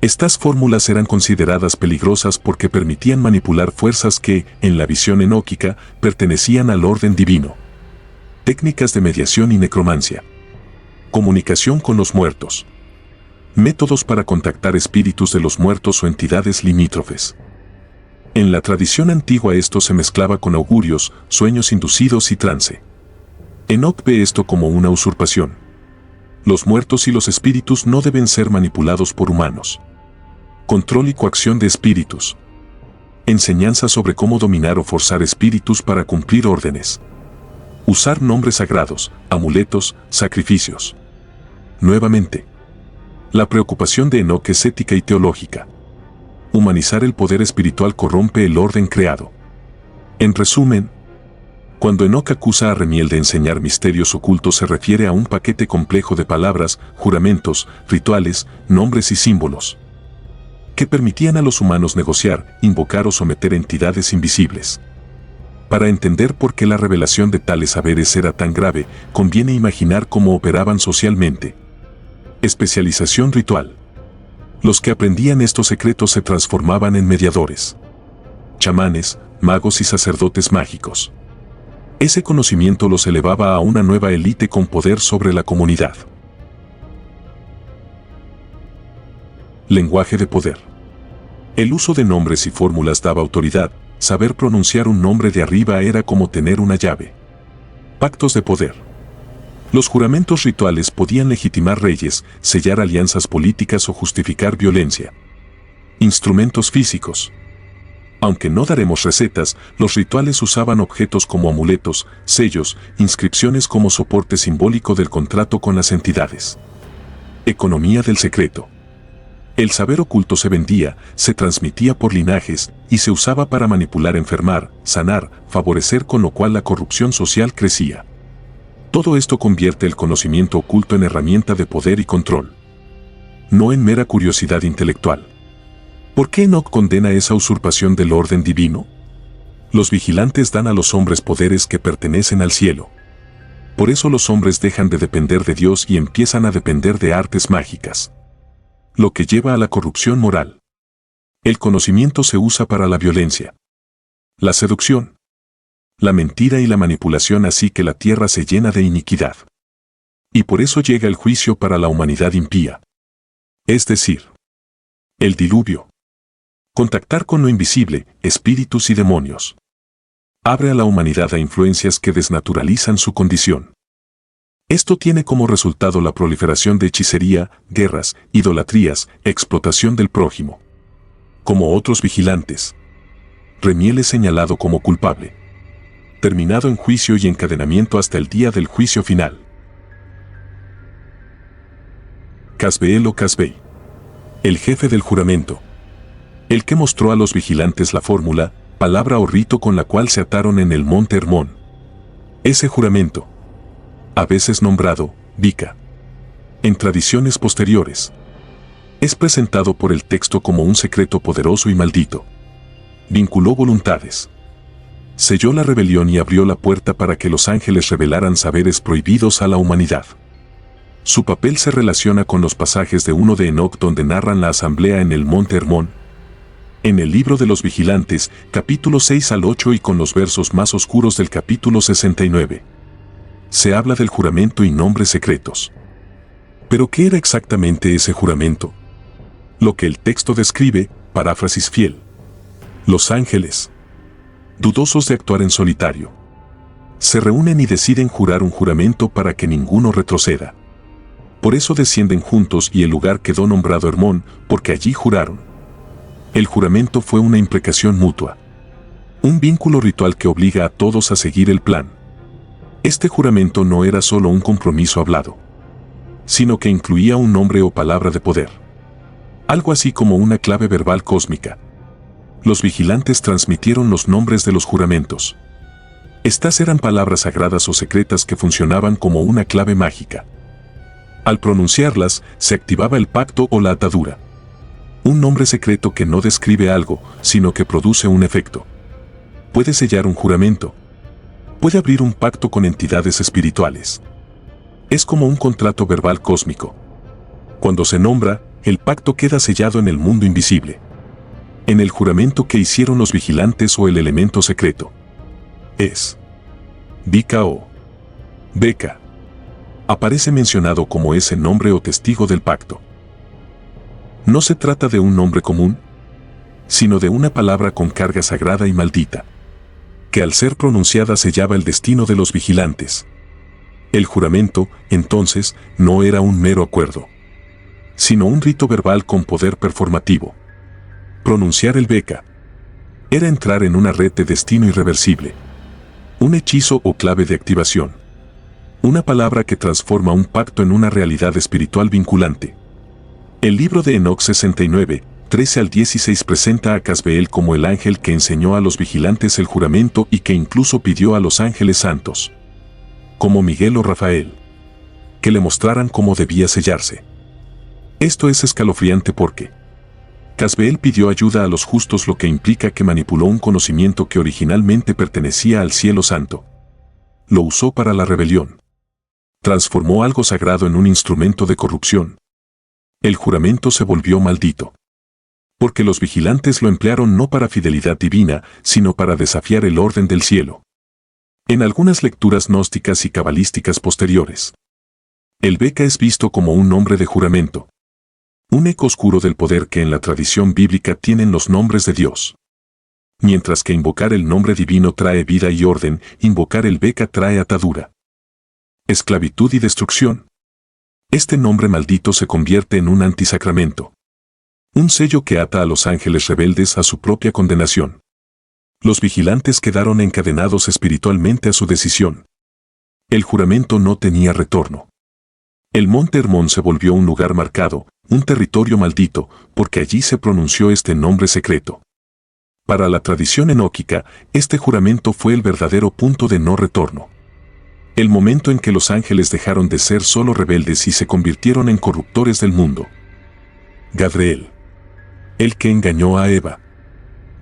Estas fórmulas eran consideradas peligrosas porque permitían manipular fuerzas que, en la visión enóquica, pertenecían al orden divino. Técnicas de mediación y necromancia. Comunicación con los muertos. Métodos para contactar espíritus de los muertos o entidades limítrofes. En la tradición antigua esto se mezclaba con augurios, sueños inducidos y trance. Enoch ve esto como una usurpación. Los muertos y los espíritus no deben ser manipulados por humanos. Control y coacción de espíritus. Enseñanza sobre cómo dominar o forzar espíritus para cumplir órdenes. Usar nombres sagrados, amuletos, sacrificios. Nuevamente, la preocupación de Enoch es ética y teológica. Humanizar el poder espiritual corrompe el orden creado. En resumen, cuando Enoch acusa a Remiel de enseñar misterios ocultos se refiere a un paquete complejo de palabras, juramentos, rituales, nombres y símbolos que permitían a los humanos negociar, invocar o someter entidades invisibles. Para entender por qué la revelación de tales saberes era tan grave, conviene imaginar cómo operaban socialmente. Especialización ritual. Los que aprendían estos secretos se transformaban en mediadores, chamanes, magos y sacerdotes mágicos. Ese conocimiento los elevaba a una nueva élite con poder sobre la comunidad. Lenguaje de poder. El uso de nombres y fórmulas daba autoridad. Saber pronunciar un nombre de arriba era como tener una llave. Pactos de poder. Los juramentos rituales podían legitimar reyes, sellar alianzas políticas o justificar violencia. Instrumentos físicos. Aunque no daremos recetas, los rituales usaban objetos como amuletos, sellos, inscripciones como soporte simbólico del contrato con las entidades. Economía del secreto. El saber oculto se vendía, se transmitía por linajes y se usaba para manipular, enfermar, sanar, favorecer, con lo cual la corrupción social crecía. Todo esto convierte el conocimiento oculto en herramienta de poder y control, no en mera curiosidad intelectual. ¿Por qué Enoch condena esa usurpación del orden divino? Los vigilantes dan a los hombres poderes que pertenecen al cielo. Por eso los hombres dejan de depender de Dios y empiezan a depender de artes mágicas, lo que lleva a la corrupción moral. El conocimiento se usa para la violencia, la seducción, la mentira y la manipulación, así que la tierra se llena de iniquidad. Y por eso llega el juicio para la humanidad impía. Es decir, el diluvio. Contactar con lo invisible, espíritus y demonios. Abre a la humanidad a influencias que desnaturalizan su condición. Esto tiene como resultado la proliferación de hechicería, guerras, idolatrías, explotación del prójimo. Como otros vigilantes, Remiel es señalado como culpable, terminado en juicio y encadenamiento hasta el día del juicio final. Casbeel o Casbey. El jefe del juramento. El que mostró a los vigilantes la fórmula, palabra o rito con la cual se ataron en el monte Hermón. Ese juramento, a veces nombrado Vika, en tradiciones posteriores, es presentado por el texto como un secreto poderoso y maldito. Vinculó voluntades. Selló la rebelión y abrió la puerta para que los ángeles revelaran saberes prohibidos a la humanidad. Su papel se relaciona con los pasajes de 1 de Enoc donde narran la asamblea en el monte Hermón, en el libro de los vigilantes, capítulo 6 al 8 y con los versos más oscuros del capítulo 69. Se habla del juramento y nombres secretos. ¿Pero qué era exactamente ese juramento? Lo que el texto describe, paráfrasis fiel. Los ángeles, dudosos de actuar en solitario, se reúnen y deciden jurar un juramento para que ninguno retroceda. Por eso descienden juntos y el lugar quedó nombrado Hermón, porque allí juraron. El juramento fue una imprecación mutua. Un vínculo ritual que obliga a todos a seguir el plan. Este juramento no era solo un compromiso hablado, sino que incluía un nombre o palabra de poder. Algo así como una clave verbal cósmica. Los vigilantes transmitieron los nombres de los juramentos. Estas eran palabras sagradas o secretas que funcionaban como una clave mágica. Al pronunciarlas, se activaba el pacto o la atadura. Un nombre secreto que no describe algo, sino que produce un efecto. Puede sellar un juramento. Puede abrir un pacto con entidades espirituales. Es como un contrato verbal cósmico. Cuando se nombra, el pacto queda sellado en el mundo invisible. En el juramento que hicieron los vigilantes o el elemento secreto. Es Vika o Beca. Aparece mencionado como ese nombre o testigo del pacto. No se trata de un nombre común, sino de una palabra con carga sagrada y maldita, que al ser pronunciada sellaba el destino de los vigilantes. El juramento, entonces, no era un mero acuerdo, sino un rito verbal con poder performativo. Pronunciar el Beca era entrar en una red de destino irreversible, un hechizo o clave de activación. Una palabra que transforma un pacto en una realidad espiritual vinculante. El libro de Enoc 69, 13 al 16 presenta a Casbeel como el ángel que enseñó a los vigilantes el juramento y que incluso pidió a los ángeles santos, como Miguel o Rafael, que le mostraran cómo debía sellarse. Esto es escalofriante porque Casbeel pidió ayuda a los justos, lo que implica que manipuló un conocimiento que originalmente pertenecía al cielo santo. Lo usó para la rebelión. Transformó algo sagrado en un instrumento de corrupción. El juramento se volvió maldito. Porque los vigilantes lo emplearon no para fidelidad divina, sino para desafiar el orden del cielo. En algunas lecturas gnósticas y cabalísticas posteriores, el Beca es visto como un nombre de juramento. Un eco oscuro del poder que en la tradición bíblica tienen los nombres de Dios. Mientras que invocar el nombre divino trae vida y orden, invocar el Beca trae atadura, esclavitud y destrucción. Este nombre maldito se convierte en un antisacramento. Un sello que ata a los ángeles rebeldes a su propia condenación. Los vigilantes quedaron encadenados espiritualmente a su decisión. El juramento no tenía retorno. El monte Hermón se volvió un lugar marcado, un territorio maldito, porque allí se pronunció este nombre secreto. Para la tradición enóquica, este juramento fue el verdadero punto de no retorno. El momento en que los ángeles dejaron de ser solo rebeldes y se convirtieron en corruptores del mundo. Gadriel, el que engañó a Eva.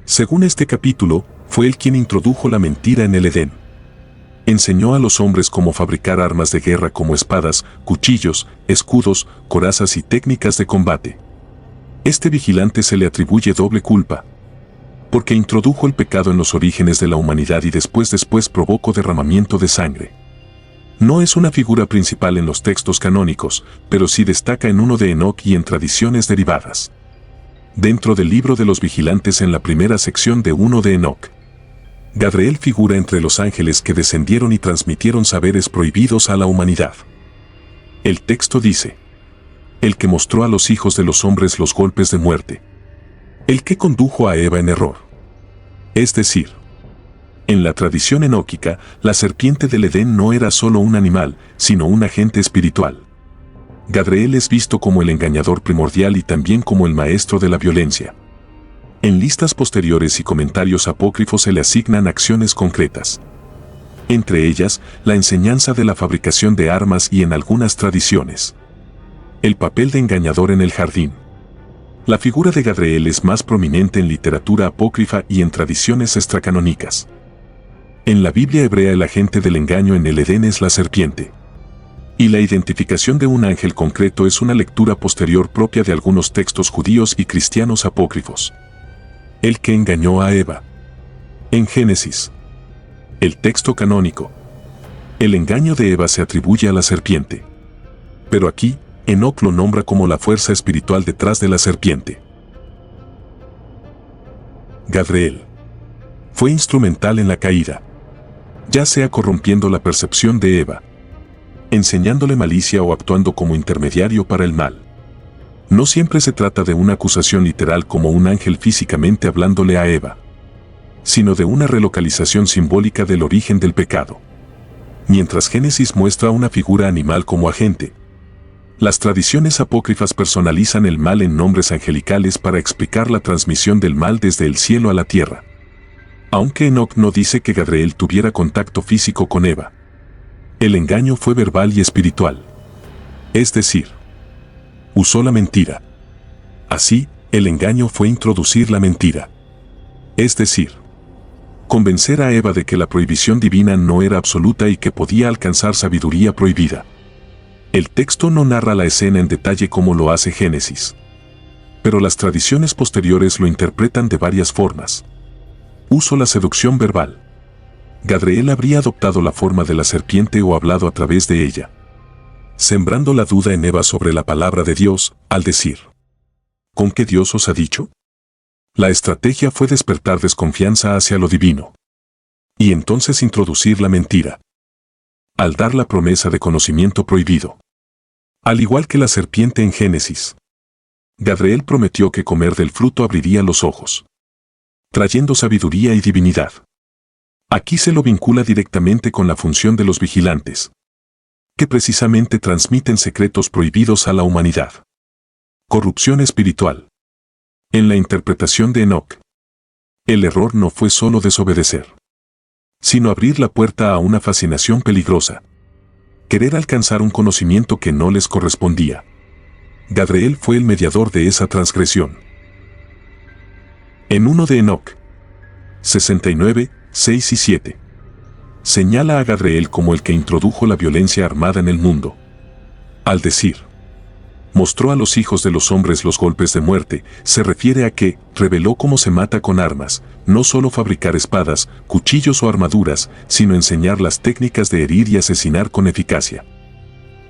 Según este capítulo, fue él quien introdujo la mentira en el Edén. Enseñó a los hombres cómo fabricar armas de guerra como espadas, cuchillos, escudos, corazas y técnicas de combate. Este vigilante se le atribuye doble culpa, porque introdujo el pecado en los orígenes de la humanidad y después provocó derramamiento de sangre. No es una figura principal en los textos canónicos, pero sí destaca en 1 de Enoc y en tradiciones derivadas. Dentro del libro de los vigilantes en la primera sección de 1 de Enoc, Gadriel figura entre los ángeles que descendieron y transmitieron saberes prohibidos a la humanidad. El texto dice: el que mostró a los hijos de los hombres los golpes de muerte. El que condujo a Eva en error. Es decir, en la tradición enóquica, la serpiente del Edén no era solo un animal, sino un agente espiritual. Gadriel es visto como el engañador primordial y también como el maestro de la violencia. En listas posteriores y comentarios apócrifos se le asignan acciones concretas. Entre ellas, la enseñanza de la fabricación de armas y en algunas tradiciones. El papel de engañador en el jardín. La figura de Gadriel es más prominente en literatura apócrifa y en tradiciones extracanónicas. En la Biblia hebrea el agente del engaño en el Edén es la serpiente. Y la identificación de un ángel concreto es una lectura posterior propia de algunos textos judíos y cristianos apócrifos. El que engañó a Eva. En Génesis. El texto canónico. El engaño de Eva se atribuye a la serpiente. Pero aquí, Enoc lo nombra como la fuerza espiritual detrás de la serpiente. Gadriel. Fue instrumental en la caída. Ya sea corrompiendo la percepción de Eva, enseñándole malicia o actuando como intermediario para el mal. No siempre se trata de una acusación literal como un ángel físicamente hablándole a Eva, sino de una relocalización simbólica del origen del pecado. Mientras Génesis muestra una figura animal como agente, las tradiciones apócrifas personalizan el mal en nombres angelicales para explicar la transmisión del mal desde el cielo a la tierra. Aunque Enoc no dice que Gadriel tuviera contacto físico con Eva, el engaño fue verbal y espiritual. Es decir, usó la mentira. Así, el engaño fue introducir la mentira. Es decir, convencer a Eva de que la prohibición divina no era absoluta y que podía alcanzar sabiduría prohibida. El texto no narra la escena en detalle como lo hace Génesis, pero las tradiciones posteriores lo interpretan de varias formas. Uso la seducción verbal. Gadriel habría adoptado la forma de la serpiente o hablado a través de ella, sembrando la duda en Eva sobre la palabra de Dios, al decir: ¿con qué Dios os ha dicho? La estrategia fue despertar desconfianza hacia lo divino. Y entonces introducir la mentira, al dar la promesa de conocimiento prohibido. Al igual que la serpiente en Génesis, Gadriel prometió que comer del fruto abriría los ojos, trayendo sabiduría y divinidad. Aquí se lo vincula directamente con la función de los vigilantes, que precisamente transmiten secretos prohibidos a la humanidad. Corrupción espiritual. En la interpretación de Enoc, el error no fue solo desobedecer, sino abrir la puerta a una fascinación peligrosa. Querer alcanzar un conocimiento que no les correspondía. Gadriel fue el mediador de esa transgresión. En 1 de Enoc 69, 6 y 7. Señala a Gadriel como el que introdujo la violencia armada en el mundo. Al decir, mostró a los hijos de los hombres los golpes de muerte, se refiere a que reveló cómo se mata con armas, no solo fabricar espadas, cuchillos o armaduras, sino enseñar las técnicas de herir y asesinar con eficacia.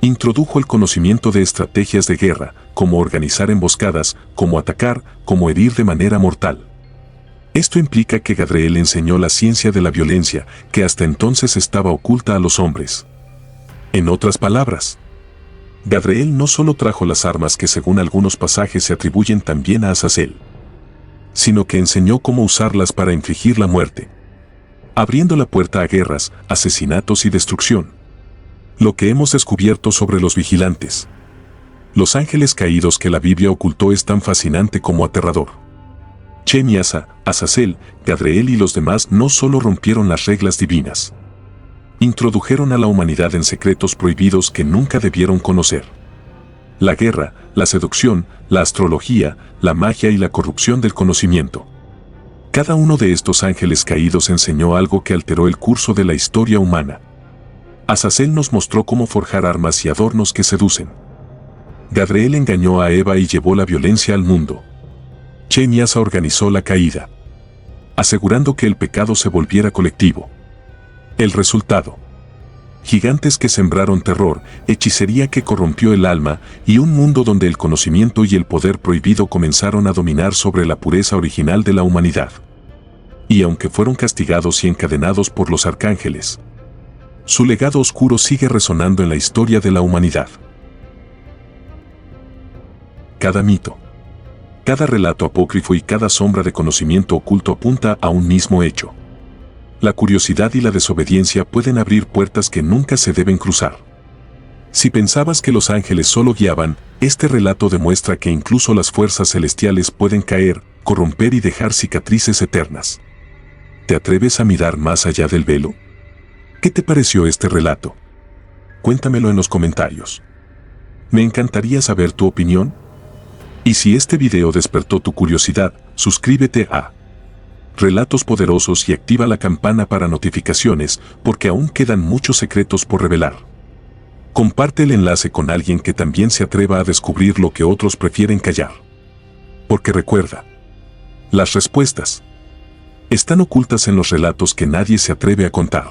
Introdujo el conocimiento de estrategias de guerra, cómo organizar emboscadas, cómo atacar, cómo herir de manera mortal. Esto implica que Gadriel enseñó la ciencia de la violencia, que hasta entonces estaba oculta a los hombres. En otras palabras, Gadriel no solo trajo las armas que según algunos pasajes se atribuyen también a Azazel, sino que enseñó cómo usarlas para infligir la muerte, abriendo la puerta a guerras, asesinatos y destrucción. Lo que hemos descubierto sobre los vigilantes, los ángeles caídos que la Biblia ocultó, es tan fascinante como aterrador. Chem y Asa, Azazel, Gadriel y los demás no solo rompieron las reglas divinas, introdujeron a la humanidad en secretos prohibidos que nunca debieron conocer. La guerra, la seducción, la astrología, la magia y la corrupción del conocimiento. Cada uno de estos ángeles caídos enseñó algo que alteró el curso de la historia humana. Azazel nos mostró cómo forjar armas y adornos que seducen. Gadriel engañó a Eva y llevó la violencia al mundo. Chem y Asa organizó la caída, asegurando que el pecado se volviera colectivo. El resultado: gigantes que sembraron terror, hechicería que corrompió el alma y un mundo donde el conocimiento y el poder prohibido comenzaron a dominar sobre la pureza original de la humanidad. Y aunque fueron castigados y encadenados por los arcángeles, su legado oscuro sigue resonando en la historia de la humanidad. Cada mito, cada relato apócrifo y cada sombra de conocimiento oculto apunta a un mismo hecho. La curiosidad y la desobediencia pueden abrir puertas que nunca se deben cruzar. Si pensabas que los ángeles solo guiaban, este relato demuestra que incluso las fuerzas celestiales pueden caer, corromper y dejar cicatrices eternas. ¿Te atreves a mirar más allá del velo? ¿Qué te pareció este relato? Cuéntamelo en los comentarios. Me encantaría saber tu opinión. Y si este video despertó tu curiosidad, suscríbete a Relatos Poderosos y activa la campana para notificaciones, porque aún quedan muchos secretos por revelar. Comparte el enlace con alguien que también se atreva a descubrir lo que otros prefieren callar. Porque recuerda, las respuestas están ocultas en los relatos que nadie se atreve a contar.